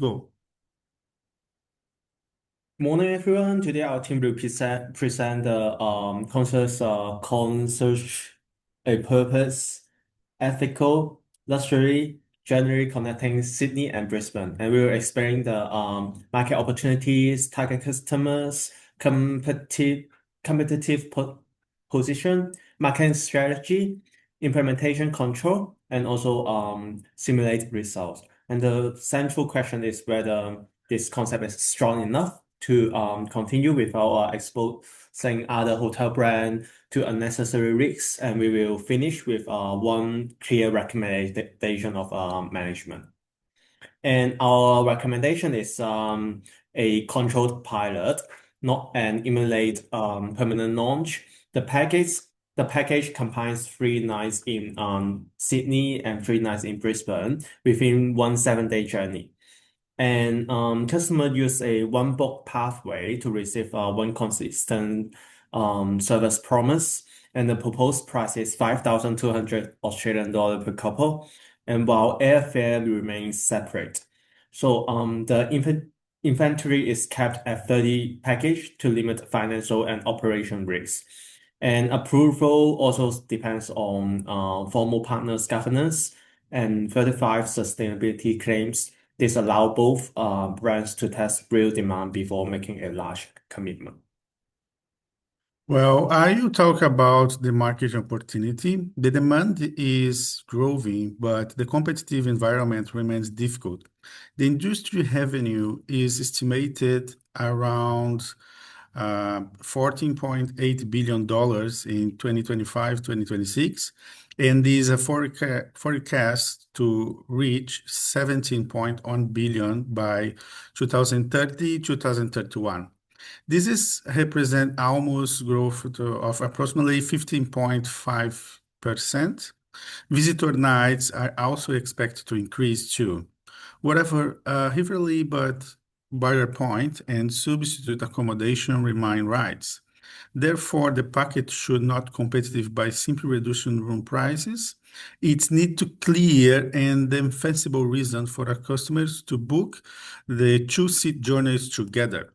Go. Morning, everyone. Today our team will present the concierge a purpose, ethical, luxury, generally connecting Sydney and Brisbane. And we will explain the market opportunities, target customers, competitive position, marketing strategy, implementation control, and also simulate results. And the central question is whether this concept is strong enough to continue with our exposing other hotel brand to unnecessary risks, and we will finish with one clear recommendation of management. And our recommendation is a controlled pilot, not an immediate permanent launch. The package combines 3 nights in Sydney and 3 nights in Brisbane within one 7-day journey. And customer use a one book pathway to receive one consistent service promise. And the proposed price is 5,200 Australian dollar per couple. And while airfare remains separate. So the inventory is kept at 30 package to limit financial and operation risks. And approval also depends on formal partners governance and 35 sustainability claims. This allows both brands to test real demand before making a large commitment. Well, I will talk about the market opportunity. The demand is growing, but the competitive environment remains difficult. The industry revenue is estimated around $14.8 billion in 2025-2026, and is a forecast to reach $17.1 billion by 2030-2031. This represent almost growth of approximately 15.5%. Visitor nights are also expected to increase too. Whatever heavily but buyer point and substitute accommodation remain rights. Therefore, the package should not competitive by simply reducing room prices. It need to clear and defensible reason for our customers to book the two-seat journeys together.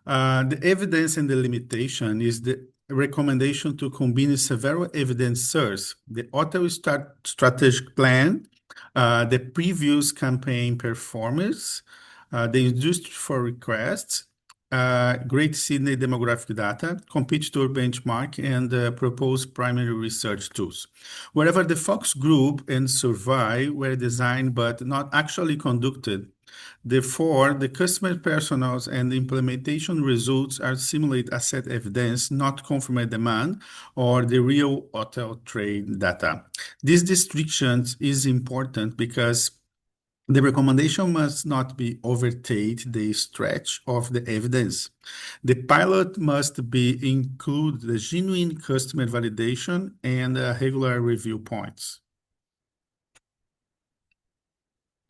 The evidence and the limitation is the recommendation to combine several evidence sources: the hotel strategic plan, the previous campaign performance, the industry for requests, Great Sydney demographic data, competitor benchmark, and proposed primary research tools. Wherever the focus group and survey were designed but not actually conducted, therefore, the customer personas and the implementation results are simulate asset evidence, not confirmed demand or the real hotel trade data. This distinction is important because the recommendation must not be overstate the stretch of the evidence. The pilot must be include the genuine customer validation and regular review points.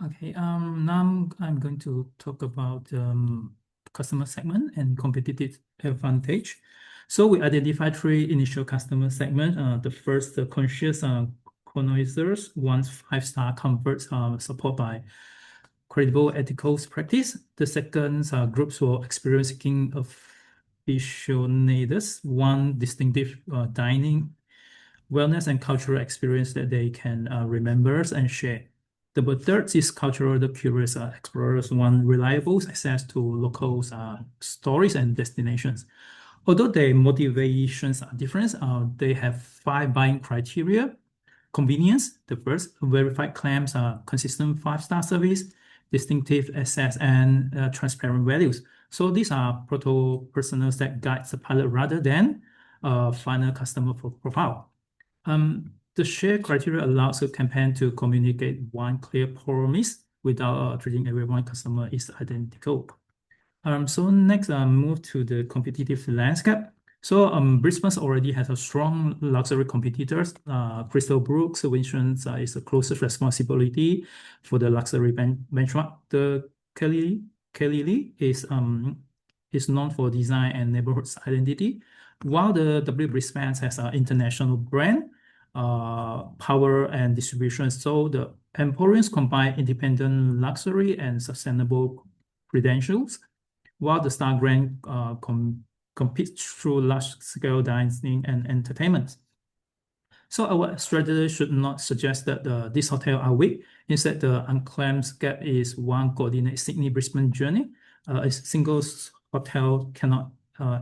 Okay, now I'm going to talk about customer segment and competitive advantage. So we identified 3 initial customer segments. The first, the conscious connoisseurs, wants 5-star comfort support by credible ethical practice. The second, groups for experiencing aficionados, one distinctive dining, wellness, and cultural experience that they can remember and share. The third is cultural, the curious explorers want reliable access to local stories and destinations. Although their motivations are different, they have 5 buying criteria. Convenience, the first, verified claims, consistent 5-star service, distinctive access, and transparent values. So these are proto-personas that guides the pilot rather than final customer profile. The share criteria allows a campaign to communicate one clear promise without treating everyone customer is identical. So next, move to the competitive landscape. So Brisbane already has a strong luxury competitors. Crystal Brooks, Winston's is the closest responsibility for the luxury benchmark. The Kelly is known for design and neighborhood identity, while the W Brisbane has an international brand, power and distribution. So the Emporiums combine independent luxury and sustainable credentials, while the Star Grand competes through large-scale dining and entertainment. So our strategy should not suggest that these hotels are weak. Instead, the unclaimed gap is one coordinated Sydney-Brisbane journey. A single hotel cannot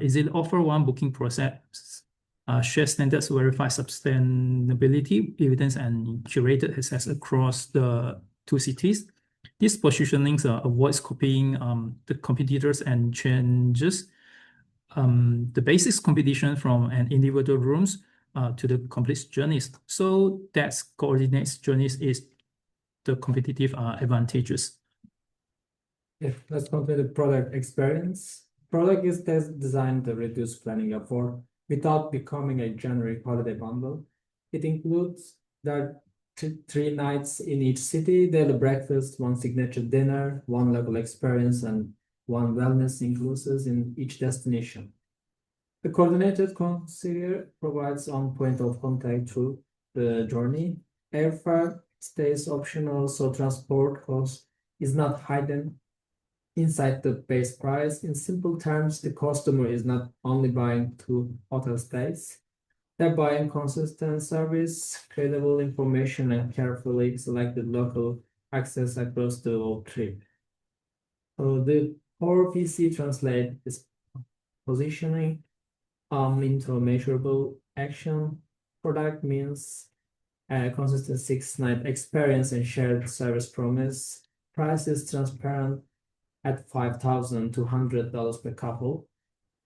easily offer one booking process, share standards, verify sustainability evidence, and curated access across the two cities. This positioning avoids copying the competitors and changes the basic competition from an individual rooms to the complete journeys. So that coordinates journeys is the competitive advantages. Yeah, let's complete the product experience. Product is designed to reduce planning effort without becoming a generic holiday bundle. It includes the 3 nights in each city, daily breakfast, one signature dinner, one local experience, and one wellness inclusive in each destination. The coordinated concierge provides on point of contact through the journey. Airfare stays optional, so transport cost is not hidden inside the base price. In simple terms, the customer is not only buying 2 hotel stays, they're buying consistent service, credible information, and carefully selected local access across the whole trip. So the core PC translate is positioning into a measurable action. Product means a consistent 6-night experience and shared service promise. Price is transparent at $5,200 per couple,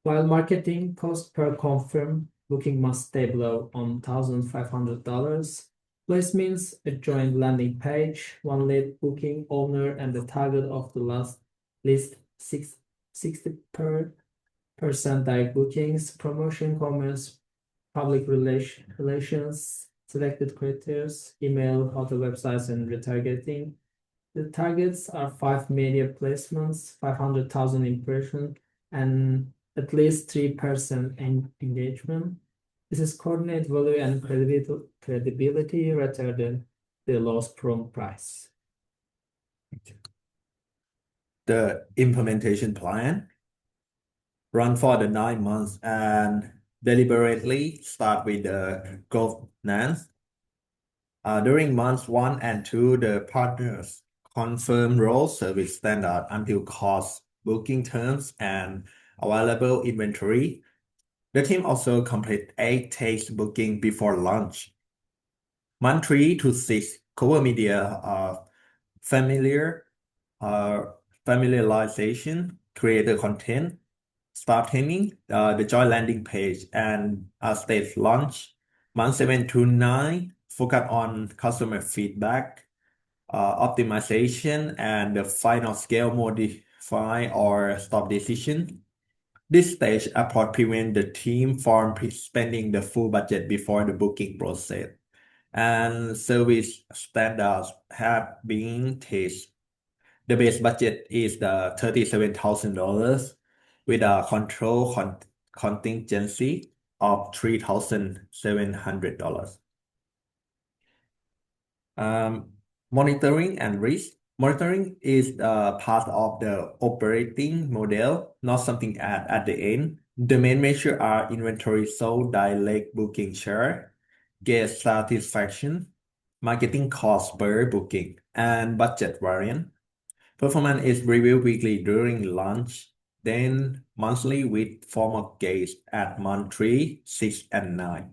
while marketing cost per confirmed booking must stay below $1,500. Place means a joint landing page, one lead booking owner, and the target of the last list 60% direct bookings. Promotion, commerce, public relations, selected criteria, email, hotel websites, and retargeting. The targets are 5 media placements, 500,000 impressions, and at least 3% engagement. This is coordinate value and credibility rather than the lowest prompt price. The implementation plan run for the 9 months and deliberately start with the governance. During months 1 and 2, the partners confirm role service standard until cost, booking terms, and available inventory. The team also complete 8 taste booking before launch. Month 3 to 6, cover media familiarization, creator content, staff training, the joint landing page, and stage launch. Month 7 to 9, focus on customer feedback, optimization, and the final scale modify or stop decision. This stage approach prevent the team from spending the full budget before the booking process. And service standards have been tested. The base budget is the $37,000 with a control contingency of $3,700. Monitoring and risk. Monitoring is part of the operating model, not something at the end. The main measure are inventory sold, direct booking share, guest satisfaction, marketing cost per booking, and budget variant. Performance is reviewed weekly during launch, then monthly with formal gauge at month 3, 6, and 9.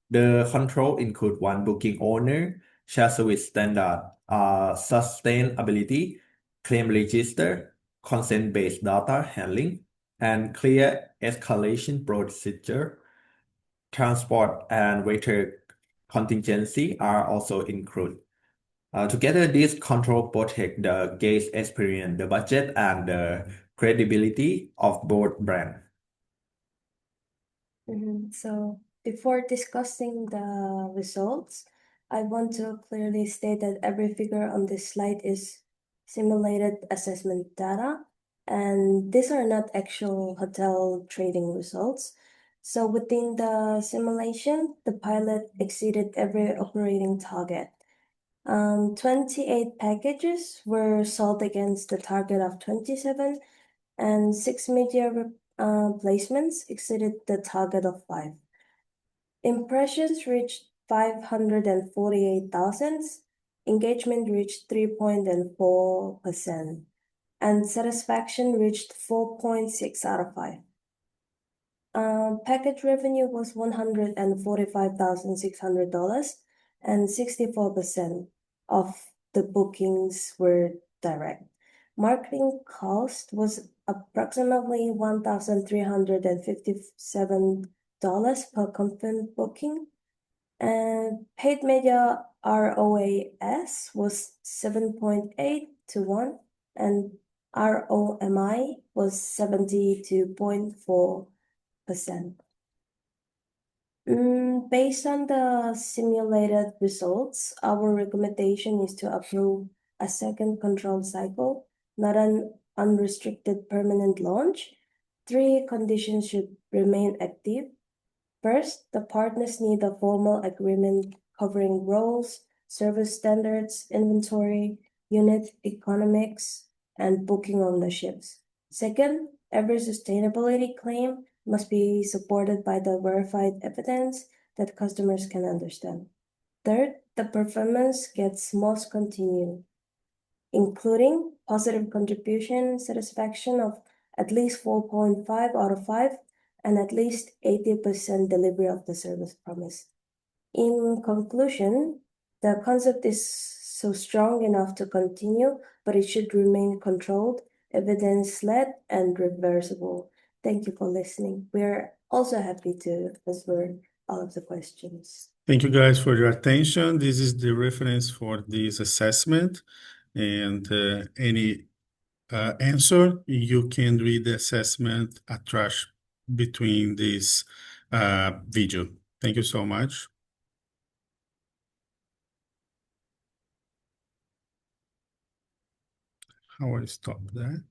The control include one booking owner, shared service standard, sustainability, claim register, consent-based data handling, and clear escalation procedure. Transport and waiter contingency are also included. Together, these control protect the guest experience, the budget, and the credibility of both brands. So before discussing the results, I want to clearly state that every figure on this slide is simulated assessment data, and these are not actual hotel trading results. So within the simulation, the pilot exceeded every operating target. 28 packages were sold against the target of 27, and 6 media placements exceeded the target of 5. Impressions reached 548,000, engagement reached 3.4%, and satisfaction reached 4.6 out of 5. Package revenue was $145,600, and 64% of the bookings were direct. Marketing cost was approximately $1,357 per confirmed booking, and paid media ROAS was 7.8 to 1, and ROMI was 72.4%. Based on the simulated results, our recommendation is to approve a second control cycle, not an unrestricted permanent launch. 3 conditions should remain active. First, the partners need a formal agreement covering roles, service standards, inventory, unit economics, and booking ownerships. Second, every sustainability claim must be supported by the verified evidence that customers can understand. Third, the performance gets most continue, including positive contribution satisfaction of at least 4.5 out of 5 and at least 80% delivery of the service promise. In conclusion, the concept is so strong enough to continue, but it should remain controlled, evidence-led, and reversible. Thank you for listening. We're also happy to answer all of the questions. Thank you guys for your attention. This is the reference for this assessment, and any answer, you can read the assessment attached between this video. Thank you so much. How I stop that?